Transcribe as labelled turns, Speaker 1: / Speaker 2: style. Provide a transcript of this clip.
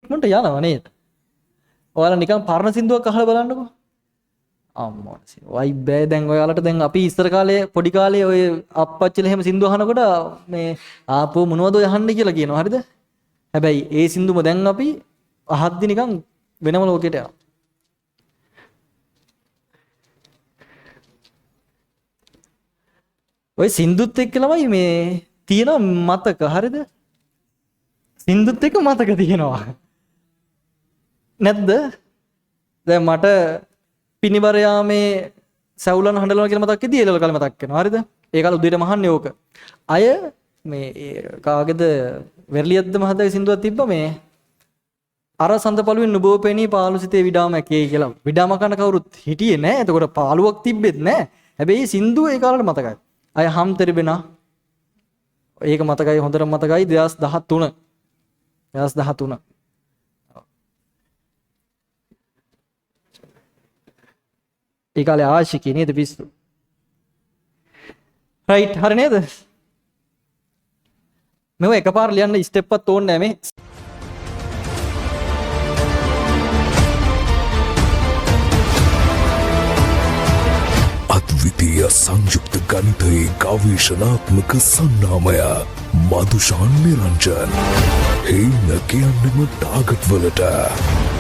Speaker 1: ඉක්මනට යනවා නේද? ඔයාලා නිකන් පරණ සින්දුවක් අහලා බලන්නකෝ. අම්මෝ වයි බෑ දැන් ඔයාලට දැන් අපි ඉස්සර කාලේ පොඩි කාලේ ඔය අප්පච්චිලා එහෙම සින්දු අහනකොට මේ ආපෝ මොනවද ඔය අහන්නේ කියලා කියනවා හරිද? හැබැයි ඒ සින්දුම දැන් අපි අහද්දි නිකන් වෙනම ලෝකෙට යනවා. ඔය සින්දුත් එක්ක ළමයි මේ තියෙන මතක හරිද? සින්දුත් එක්ක මතක තියෙනවා. නැද්ද? දැන් මට පිනිබර යාමේ සවුලන් හඬනවා කියලා මතක් වෙද්දී ඒලවල කාලේ මතක් වෙනවා. හරිද? ඒ කාලේ උදේට මහන්නේ ඕක. අය මේ කාගේද වෙර්ලියද්ද මහත්තයාගේ සින්දුවක් තිබ්බ මේ අර සඳපළුවෙන් නුබෝ පෙනී පාළු සිතේ විඩාම ඇකේ කියලා. විඩාම කන කවුරුත් හිටියේ නෑ. එතකොට පාළුවක් තිබ්බෙත් නෑ. හැබැයි සින්දුව ඒ කාලේට මතකයි. අය හම් තෙරබෙනා. ඒක මතකයි හොඳට මතකයි 2013. 2013. ඒ කාලේ ආශිකී නේද පිස්සු. රයිට් හරි නේද? මෙව එකපාර ලියන්න ස්ටෙප් එකක් ඕනේ නෑ මේ.
Speaker 2: අද්විතීය සංයුක්ත ගණිතයේ ගවේෂණාත්මක සන්නාමය මදුෂාන් නිරංජන්. හේන කියන්නෙම ටාගට් වලට